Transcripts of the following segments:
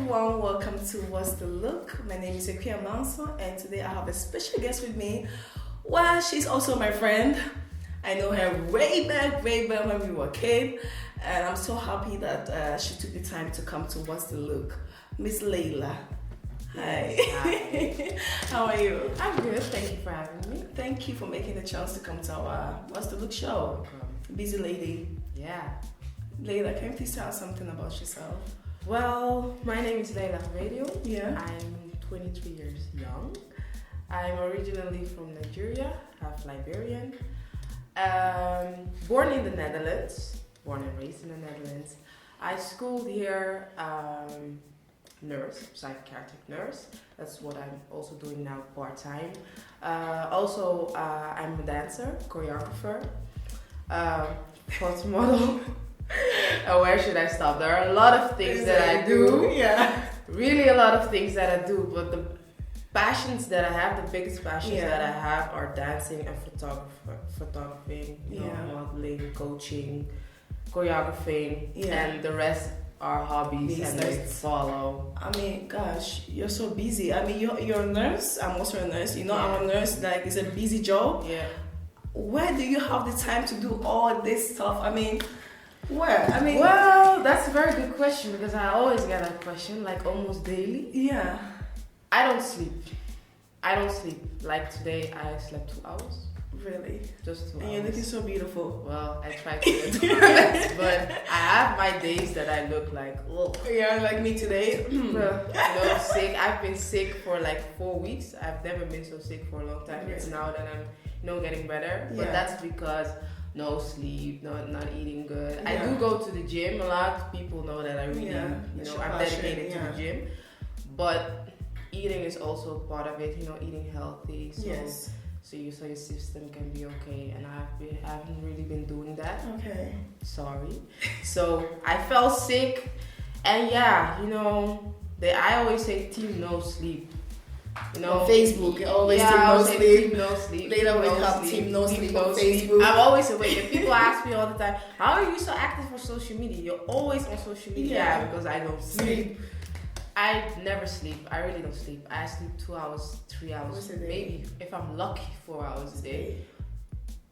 everyone, welcome to What's the Look? My name is Akua Manso and today I have a special guest with me. Well, she's also my friend. I know her way back when we were kids, and I'm so happy that she took the time to come to What's the Look. Miss Leila. Hi. Hi. How are you? I'm good, thank you for having me. Thank you for making the chance to come to our What's the Look show. Busy lady. Yeah. Leila, can you please tell us something about yourself? Well, my name is Leila Aigbedion. Yeah. I'm 23 years young. I'm originally from Nigeria, half Liberian. Born in the Netherlands, born and raised in the Netherlands. I schooled here, nurse, psychiatric nurse. That's what I'm also doing now part-time. Also, I'm a dancer, choreographer, photo model. Where should I stop? There are a lot of things that I do. Yeah. Really a lot of things that I do, but the passions that I have, the biggest passions that I have are dancing and photographing, modeling, coaching, choreographing, and the rest are hobbies and they follow. I mean, gosh, you're so busy. I mean, you're a nurse. I'm also a nurse. You know, I'm a nurse. Like, it's a busy job. Yeah. Where do you have the time to do all this stuff? I mean, where? I mean, well, that's a very good question because I always get that question, like almost daily. Yeah. I don't sleep. Like today, I slept 2 hours. Really? Just 2 hours. And you're looking so beautiful. Well, I try to do my best, but I have my days that I look like, oh. Yeah, like me today. Sick. I've been sick for like 4 weeks. I've never been so sick for a long time. It's now that I'm, getting better. But that's because no sleep, not eating good. I do go to the gym a lot. People know that I really, I'm dedicated to the gym. But eating is also part of it. Eating healthy. So your system can be okay, and I haven't really been doing that. Okay. Sorry. So I fell sick, and I always say team no sleep. On Facebook, always team no sleep. Later wake up, team no sleep on Facebook. I'm always awake. And people ask me all the time, how are you so active on social media? You're always on social media. Yeah, because I don't sleep. I never sleep. I really don't sleep. I sleep 2 hours, 3 hours, maybe if I'm lucky 4 hours a day.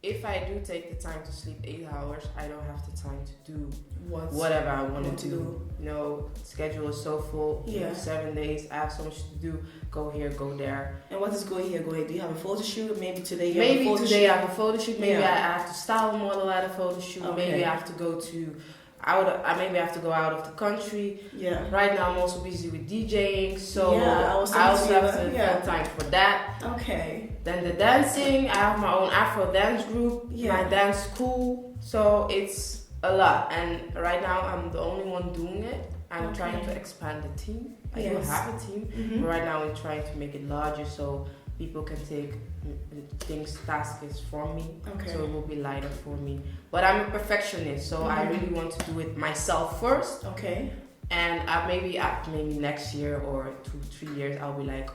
If I do take the time to sleep 8 hours, I don't have the time to do whatever I want to do. Schedule is so full. 7 days. I have so much to do. Go here, go there. And what is going here? Do you have a photo shoot? Maybe today I have a photo shoot. Maybe I have to style a model at a photo shoot. Okay. Maybe I have to go maybe I have to go out of the country. Yeah. Right now I'm also busy with DJing, so I also have to find time for that. Okay. Then the dancing, I have my own Afro dance group, my dance school, so it's a lot. And right now I'm the only one doing it. I'm trying to expand the team. I do have a team, but right now we're trying to make it larger so people can take tasks from me, so it will be lighter for me. But I'm a perfectionist, so I really want to do it myself first. Okay. And maybe next year or 2-3 years, I'll be like,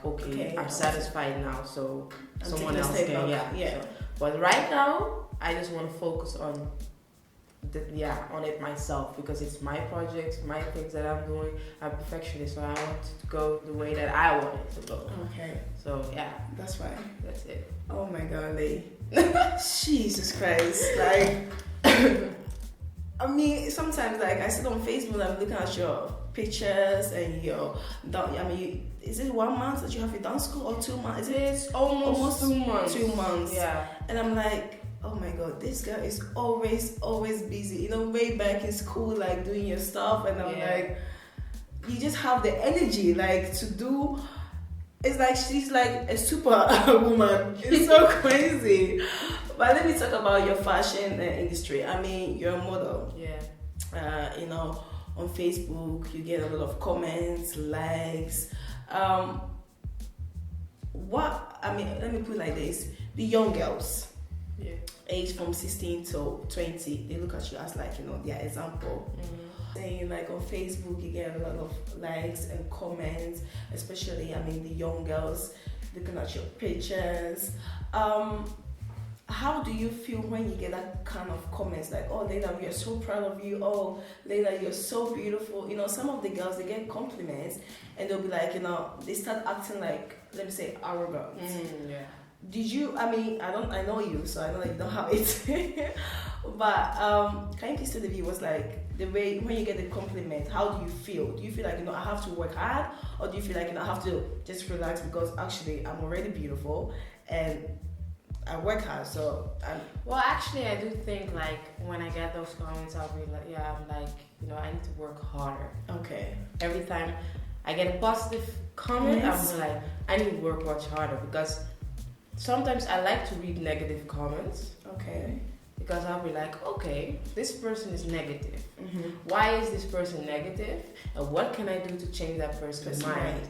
I'm satisfied now, so someone else can. So, but right now, I just want to focus on it myself because it's my projects, my things that I'm doing. I'm a perfectionist, so I want to go the way that I want it to go. Okay. So that's right. That's it. Oh my God, Lee. Jesus Christ! Like, I mean, sometimes I sit on Facebook and I'm looking at your pictures and is it 1 month that you have your dance school or 2 months? It's almost 2 months. 2 months. Yeah. And I'm like, oh my God, this girl is always busy. Way back in school, like doing your stuff, and I'm like, you just have the energy, like to do. It's like she's like a super woman. It's so crazy. But let me talk about your fashion industry. I mean, you're a model. Yeah. On Facebook, you get a lot of comments, likes. Let me put it like this: the young girls. Yeah. Age from 16 to 20, they look at you as like, their example. Saying like on Facebook, you get a lot of likes and comments, especially, the young girls looking at your pictures. how do you feel when you get that kind of comments like, oh, Leila, we are so proud of you. Oh, Leila, you're so beautiful. Some of the girls, they get compliments and they'll be like, they start acting like, let me say, arrogant. Yeah. Did you, I know you, so I know that you don't have it. But can you please tell the viewers, like, the way, when you get the compliment, how do you feel? Do you feel like, I have to work hard? Or do you feel like, I have to just relax because actually I'm already beautiful and I work hard, so well, actually, I do think like when I get those comments, I'll be like, I'm like, I need to work harder. Okay. Every time I get a positive comment, I'm like, I need to work much harder because sometimes I like to read negative comments. Okay. Because I'll be like, okay, this person is negative. Mm-hmm. Why is this person negative? And what can I do to change that person's mind?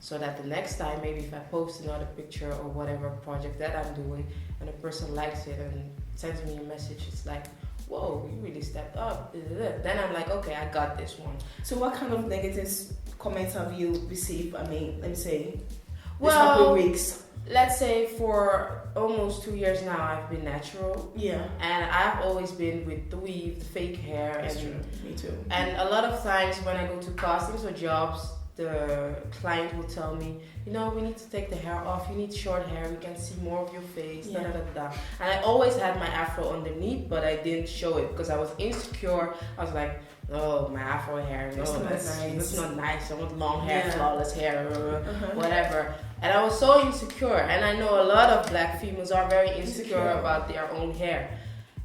So that the next time, maybe if I post another picture or whatever project that I'm doing and a person likes it and sends me a message, it's like, whoa, you really stepped up. Then I'm like, okay, I got this one. So what kind of negative comments have you received? Let me say, this couple of weeks. Let's say for almost 2 years now, I've been natural. Yeah. And I've always been with the weave, the fake hair. That's true. Me too. And a lot of times when I go to castings or jobs, the client will tell me, we need to take the hair off, you need short hair, we can see more of your face, And I always had my afro underneath, but I didn't show it because I was insecure. I was like, oh, my afro hair, no, that's not nice. I want long hair, flawless hair, whatever. And I was so insecure, and I know a lot of black females are very insecure about their own hair.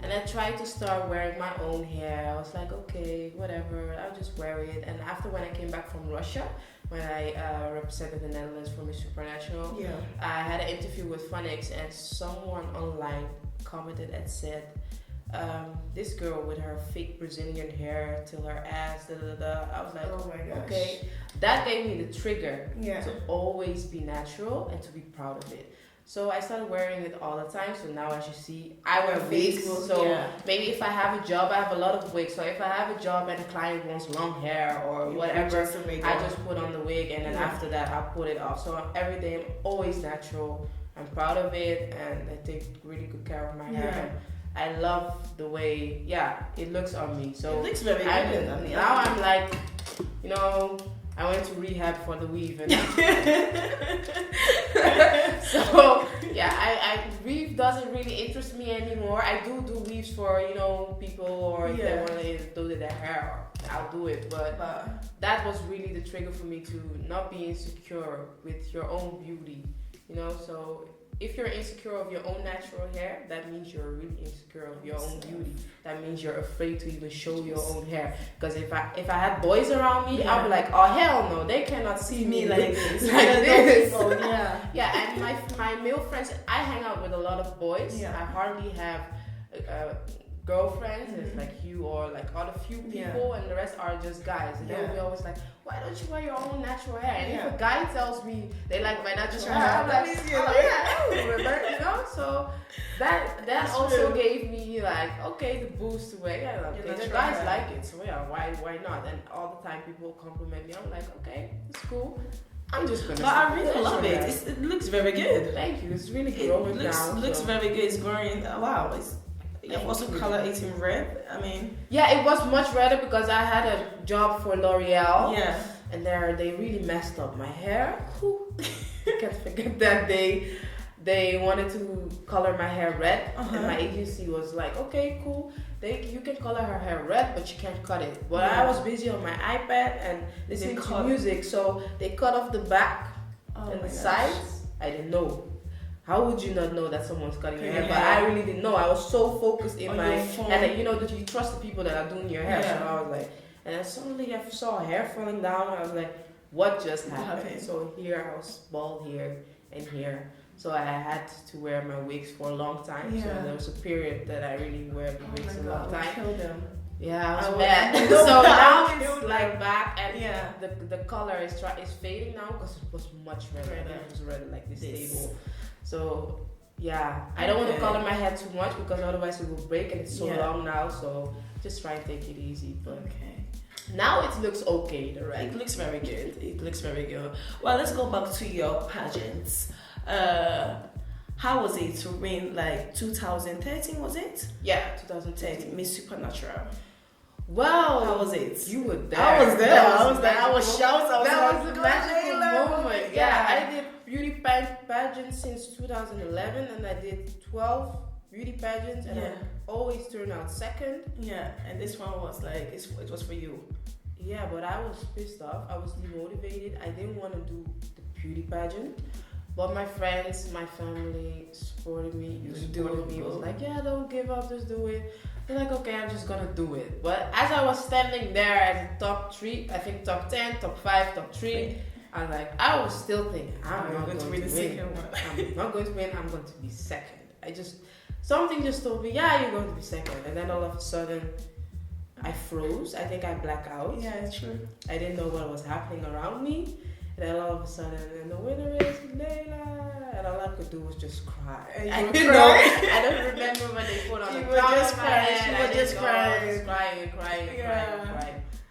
And I tried to start wearing my own hair. I was like, okay, whatever, I'll just wear it. And after when I came back from Russia, when I represented the Netherlands for Miss Supernatural, I had an interview with Phonics, and someone online commented and said, this girl with her fake Brazilian hair till her ass, I was like, oh my gosh. Okay. That gave me the trigger to always be natural and to be proud of it. So I started wearing it all the time. So now, as you see, I wear wigs. So maybe if I have a job, I have a lot of wigs. So if I have a job and a client wants long hair or whatever, I just put on the wig, and then after that, I put it off. So every day, I'm always natural. I'm proud of it, and I take really good care of my hair. I love the way, it looks on me. So it looks very good. Now I'm like, I went to rehab for the weave, and so weave doesn't really interest me anymore. I do weaves for people, or if they want to do their hair, I'll do it. But that was really the trigger for me to not be insecure with your own beauty, So if you're insecure of your own natural hair, that means you're really insecure of your own beauty. That means you're afraid to even show your own hair. Because if I had boys around me, I'd be like, oh hell no, they cannot see me like this. And my male friends, I hang out with a lot of boys. I hardly have girlfriends. It's like you or like other few people, and the rest are just guys. And they'll be always like, why don't you wear your own natural hair? And if a guy tells me they like my natural hair, I'm like, So that also gave me like, okay, the boost to wear. The guys like it, so why not? And all the time people compliment me. I'm like, okay, it's cool. I'm just gonna. But I really love it. It looks very good. Thank you. It's really growing now. It looks very good. It's growing. Wow. You have also color it in red. It was much redder because I had a job for L'Oreal. Yeah. And they really messed up my hair. I can't forget that they wanted to color my hair red, and my agency was like, okay, cool. You can color her hair red, but you can't cut it. But I was busy on my iPad and listening to music, so they cut off the back and the sides. I didn't know. How would you not know that someone's cutting your hair? But I really didn't know. I was so focused in my phone. And that you trust the people that are doing your hair. So I was like, and then suddenly I saw hair falling down. I was like, what just happened? So here I was bald here and here. So I had to wear my wigs for a long time. So there was a period that I really wear the wigs a long time. Yeah, I was mad. So now it's like back, and the color is fading now because it was much redder. It was red like this table. So I don't want to color my hair too much because otherwise it will break, and it's so long now. So just try and take it easy. But now it looks okay. It looks very good. Well, let's go back to your pageants. How was it to win like 2013? Was it? Yeah, 2013 Miss Supernatural. Well, how was it? You were there. I was there. I was shocked. That was a magical moment. Yeah, I did beauty pageants since 2011, and I did 12 beauty pageants, and I always turned out second. Yeah, and this one was like it was for you. Yeah, but I was pissed off. I was demotivated. I didn't want to do the beauty pageant. But my friends, my family supported me. It was like, yeah, don't give up, just do it. They're like, okay, I'm just gonna do it. But as I was standing there as a top 3, I think top 10, top 5, top 3, I was still thinking, I'm not going to win. I'm not going to win, I'm going to be second. Something just told me, yeah, you're going to be second. And then all of a sudden, I froze. I think I blacked out. Yeah, it's true. I didn't know what was happening around me. And then all of a sudden, and the winner is Leila. And all I could do was just cry. I don't remember when they put on the crown on my head. She was just crying. Crying.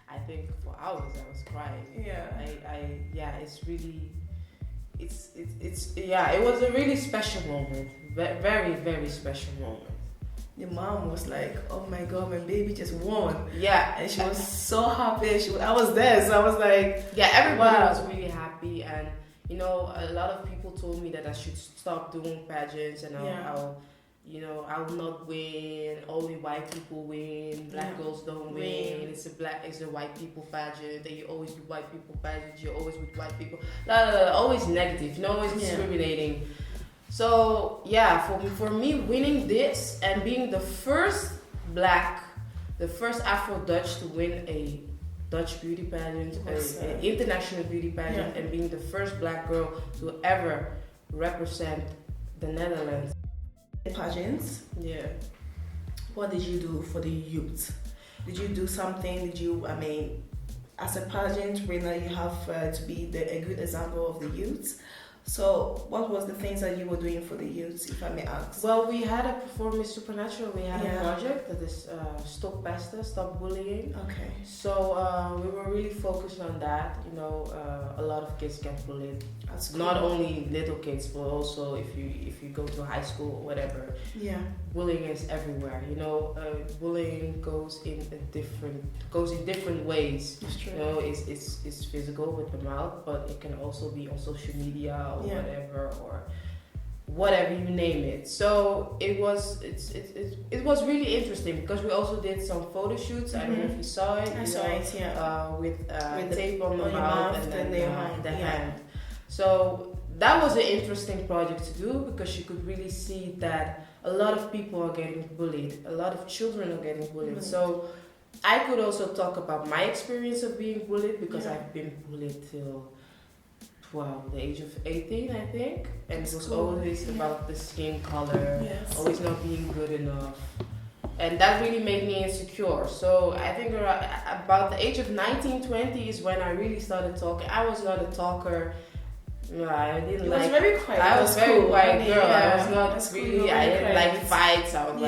I think for hours I was crying. Yeah. It was a really special moment. Very, very special moment. The mom was like, oh my god, my baby just won. Yeah. And she was so happy. I was there, so I was like... Yeah, everybody was really happy. And, a lot of people told me that I should stop doing pageants and I'll not win. Only white people win. Black girls don't win. It's a white people pageant. That you always do white people pageants. You're always with white people. Always negative. Always discriminating. So for me winning this and being the first Afro-Dutch to win a Dutch beauty pageant, an international beauty pageant, and being the first black girl to ever represent the Netherlands. Pageants? Yeah. What did you do for the youth? Did you do something? As a pageant winner, you have to be a good example of the youth. So, what was the things that you were doing for the youth, if I may ask? Well, we had a performance Supernatural. We had a project that is Stop Pesta, Stop Bullying. Okay. So we were really focused on that. A lot of kids get bullied. That's cool. Not only little kids, but also if you go to high school or whatever. Yeah. Bullying is everywhere. Bullying goes in different ways. It's true. It's physical with the mouth, but it can also be on social media or whatever you name it. So it was really interesting because we also did some photo shoots. I don't know if you saw it. I saw it. Yeah. With tape on the mouth and then the hand. So that was an interesting project to do because you could really see that a lot of people are getting bullied. A lot of children are getting bullied. So I could also talk about my experience of being bullied because I've been bullied till the age of 18, I think. And it was always about the skin color, always not being good enough. And that really made me insecure. So I think about the age of 19, 20 is when I really started talking. I was not a talker. I didn't was very quiet. I was very quiet girl. Yeah. I was not really. I didn't like fights. I was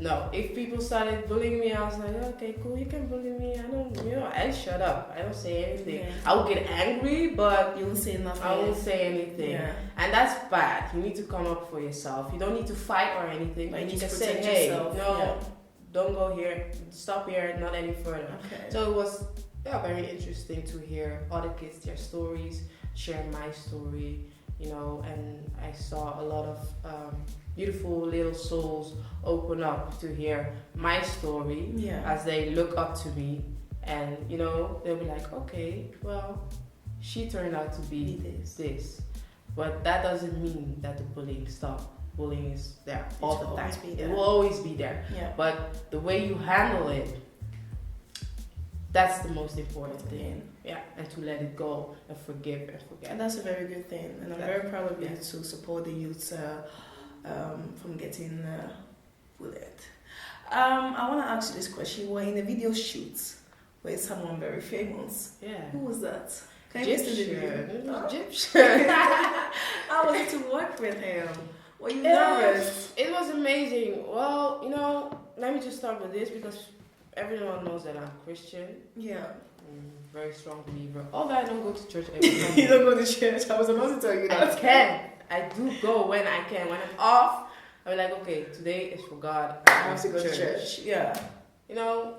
No, if people started bullying me, I was like, okay, cool, you can bully me. I shut up. I don't say anything. Yeah. I would get angry, but you won't say nothing. I won't say anything. Yeah. And that's bad. You need to come up for yourself. You don't need to fight or anything. But you can say, hey, don't go here. Stop here, not any further. Okay. So it was very interesting to hear other kids, their stories, share my story, and I saw a lot of beautiful little souls open up to hear my story as they look up to me, and they'll be like, okay, well, she turned out to be this, but that doesn't mean that the bullying stopped. Bullying is there all the time. It will always be there. Yeah. But the way you handle it, that's the most important thing. Yeah, and to let it go and forgive and forget. And that's a very good thing. And I'm very proud of you to support the youth from getting bullied. I want to ask you this question. You were in a video shoot with someone very famous. Yeah. Who was that? Gyptian. How was it to work with him? Were you nervous? It was amazing. Well, let me just start with this because everyone knows that I'm Christian. Yeah. very strong believer. Although I don't go to church every Sunday. You don't go to church? I was about to tell you that. I do go when I can. When I'm off, I'm like, okay, today is for God. I have to go to church. Yeah. You know,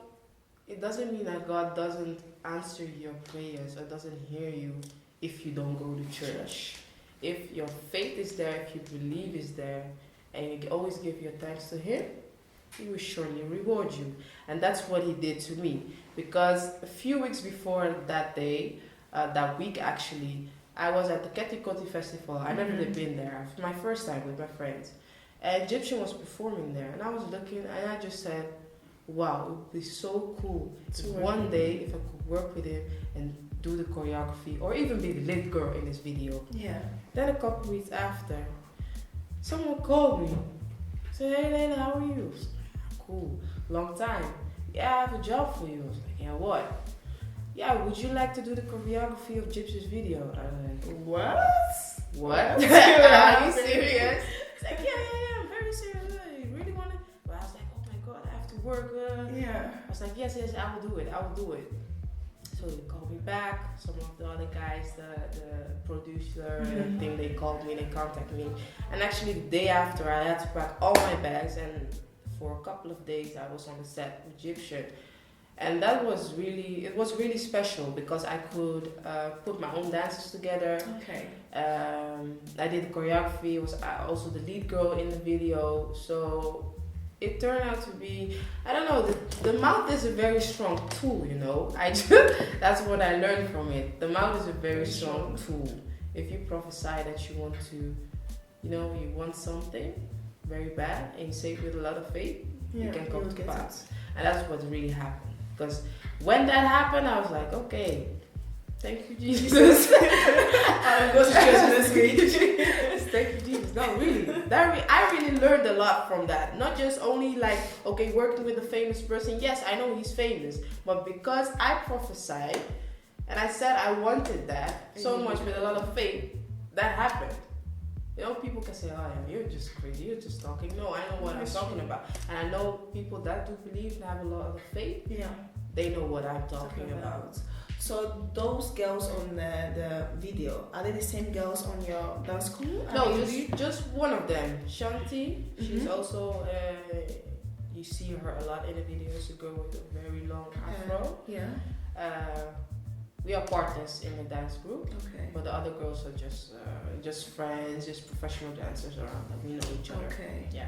it doesn't mean that God doesn't answer your prayers or doesn't hear you if you don't go to church. If your faith is there, if you believe is there, and you always give your thanks to Him, He will surely reward you. And that's what He did to me. Because a few weeks before that day, that week actually, I was at the Ketikoti Festival. I never been there. It was my first time with my friends. And Gyptian was performing there. And I was looking and I just said, wow, it would be so cool if one day if I could work with him and do the choreography or even be the lead girl in this video. Yeah. Then a couple weeks after, someone called me. Said, hey Leila, how are you? Cool. Long time. Yeah, I have a job for you. I was like, yeah, what? Yeah, would you like to do the choreography of Gyptian's video? I was like, what? Are you serious? It's like, yeah, I'm very serious. You really want it? But I was like, oh my God, I have to work. Yeah. I was like, yes, I will do it. So they called me back. Some of the other guys, the producer and everything, they called me, they contacted me. And actually the day after, I had to pack all my bags, and for a couple of days I was on the set with Gyptian. And that was really special because I could put my own dances together. Okay. I did the choreography. I was also the lead girl in the video. So it turned out to be, I don't know, the mouth is a very strong tool, you know. That's what I learned from it. The mouth is a very strong tool. If you prophesy that you want to, you know, you want something very bad and you say it with a lot of faith, you can come to pass. And that's what really happened. Because when that happened, I was like, okay, thank you, Jesus. I'll go to church this week. Thank you, Jesus. No, really. I really learned a lot from that. Not just only like, okay, working with a famous person. Yes, I know he's famous. But because I prophesied and I said I wanted that so much with a lot of faith, that happened. You know, people can say, oh, yeah, you're just crazy, you're just talking. No, I know what I'm talking about. And I know people that do believe and have a lot of faith, they know what I'm talking about. So those girls on the video, are they the same girls on your dance school? No, just one of them. Shanti, she's also, you see her a lot in the videos, a girl with a very long afro. We are partners in the dance group, but the other girls are just friends, just professional dancers around that we know each other. Okay. Yeah.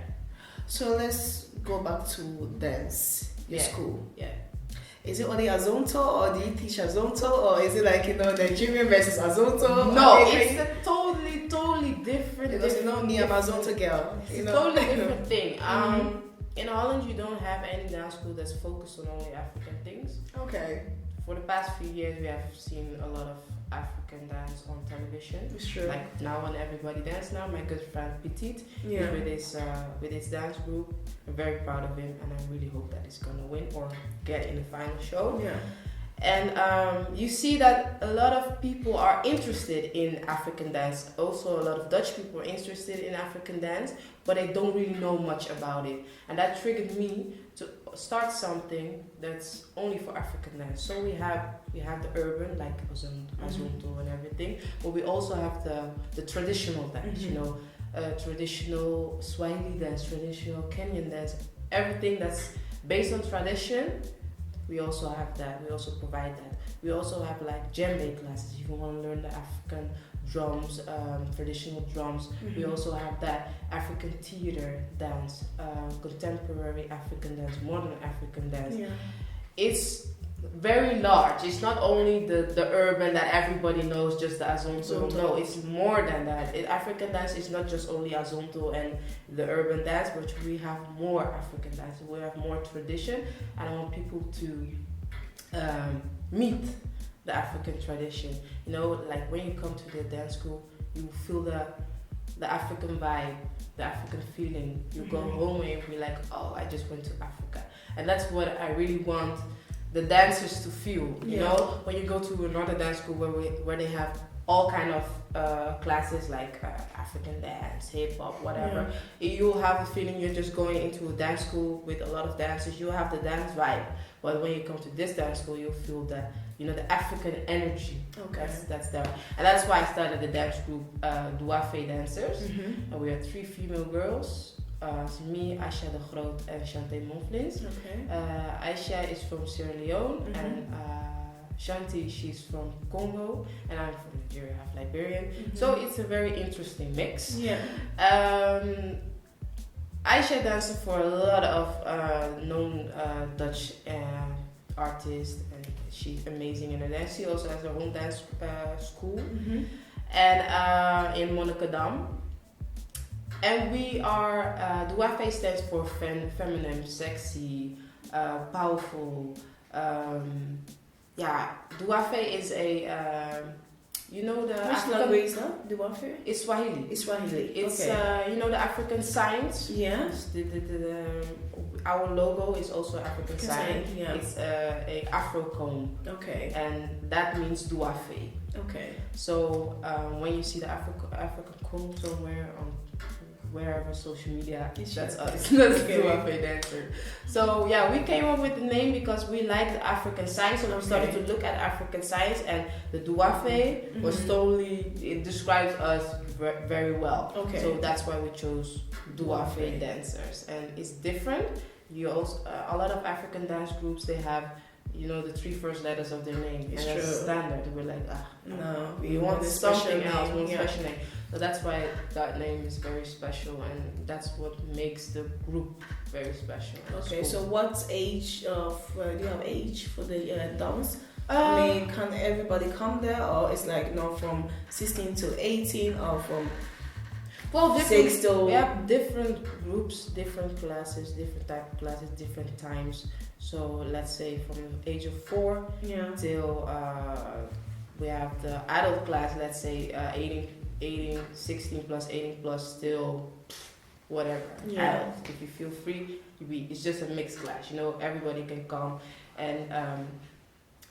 So let's go back to dance. Your school. Yeah. Is it only Azonto, or do you teach Azonto, or is it like, you know, Nigerian versus Azonto? No, it's a totally different. Because you know me, I'm Azonto girl. It's a totally different thing. In Holland, you don't have any dance school that's focused on only African things. Okay. For the past few years, we have seen a lot of African dance on television. It's true. Like Now on Everybody Dance Now, my good friend Petit is with his dance group. I'm very proud of him, and I really hope that he's gonna win or get in the final show. Yeah. And you see that a lot of people are interested in African dance. Also, a lot of Dutch people are interested in African dance, but they don't really know much about it. And that triggered me to start something that's only for African dance. So we have the urban, like Azonto and everything, but we also have the traditional dance, you know, traditional Swahili dance, traditional Kenyan dance, everything that's based on tradition. We also have that. We also provide that. We also have like djembe classes. If you want to learn the African drums, traditional drums, we also have that. African theater dance, contemporary African dance, modern African dance. Yeah. It's very large. It's not only the urban that everybody knows, just the Azonto. No, it's more than that. African dance is not just only Azonto and the urban dance, but we have more African dance. We have more tradition, and I want people to meet the African tradition. You know, like when you come to the dance school, you feel the African vibe, the African feeling. You go home and you be like, oh, I just went to Africa. And that's what I really want the dancers to feel, you know, when you go to another dance school where they have all kind of classes like African dance, hip hop, whatever. You'll have the feeling you're just going into a dance school with a lot of dancers. You'll have the dance vibe, but when you come to this dance school, you'll feel that the African energy. Okay. That's there. And that's why I started the dance group, Duafe Dancers. Mm-hmm. And we are 3 female girls. Me, Aisha de Groot, and Shantae Monflins. Okay. Aisha is from Sierra Leone, Mm-hmm. and Shanti, she's from Congo, and I'm from Nigeria, half Liberian. Mm-hmm. So it's a very interesting mix. Yeah. Aisha dances for a lot of known Dutch artists, and she's amazing in her dance. She also has her own dance school, Mm-hmm. and in Monnikendam. And we are, Duafe stands for feminine, sexy, powerful. Duafe is a, the Which African, language is that? Duafe? it's Swahili. It's Swahili. It's okay. the African signs. Yeah. Our logo is also African sign. Yeah. It's a Afro cone, Okay. and that means Duafe. Okay. So when you see the African cone somewhere on wherever social media, that's us. That's Okay. Duafe dancer. So yeah, we came up with the name because we like the African signs, so we started to look at African signs, and the Duafe was totally, it describes us very well. Okay. So that's why we chose Duafe dancers, and it's different. You also a lot of African dance groups, they have the 3 first letters of their name, It's and that's true. standard. We're like, No, we want a something special else, name, one yeah. special name. So that's why that name is very special, and that's what makes the group very special. Okay, so what age of do you have age for the dance? I mean, can everybody come there, or it's like from 16 to 18, or from well, 6 to we have different groups, different classes, different type of classes, different times. So let's say from the age of 4 till we have the adult class. Let's say 16 plus, 18 plus, till whatever. Adult. If you feel free, it's just a mixed class. Everybody can come, and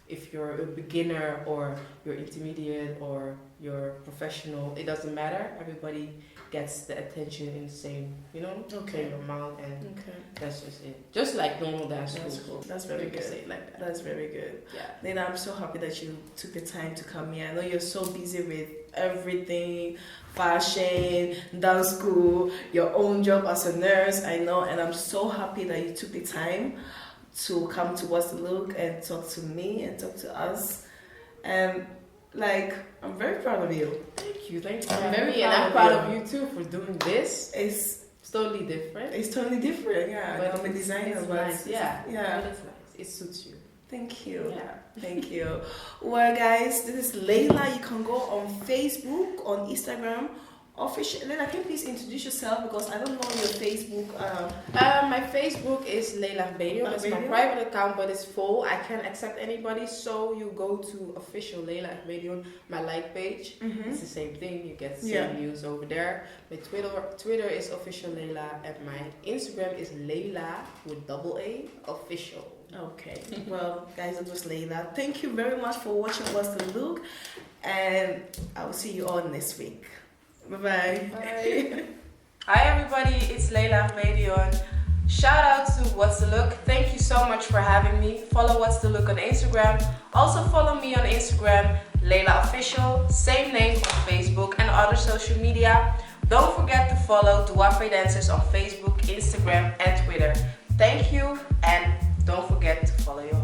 if you're a beginner or you're intermediate or you're professional, it doesn't matter. Everybody gets the attention in the same, same amount, and that's just it. Just like normal dance school. That's cool. That's very good. Say it like that. That's very good. Yeah. Leila, I'm so happy that you took the time to come here. I know you're so busy with everything, fashion, dance school, your own job as a nurse, I know, and I'm so happy that you took the time to come to What's the Look and talk to me and talk to us. And I'm very proud of you. Thank you. I'm very proud I'm proud of you too for doing this. It's totally different. It's totally different, yeah. But I'm a designer, it's but nice. Yeah. Yeah. But it's nice. It suits you. Thank you. Yeah. Thank you. Well, guys, this is Leila. You can go on Facebook, on Instagram. Official. Leila, can you please introduce yourself, because I don't know your Facebook. My Facebook is Leila Aigbedion. That's my private account, but it's full. I can't accept anybody, so you go to official Leila Aigbedion, my page. It's the same thing. You get the same news over there. My Twitter is official Leila, and my Instagram is Leila with AA official. Okay. Well, guys, it was Leila. Thank you very much for watching What's the Look, and I will see you all next week. Bye-bye. Bye. Hi everybody, it's Leila Aigbedion. Shout out to What's the Look. Thank you so much for having me. Follow What's the Look on Instagram. Also follow me on Instagram, Leila Official. Same name on Facebook and other social media. Don't forget to follow Duafe Dancers on Facebook, Instagram and Twitter. Thank you, and don't forget to follow your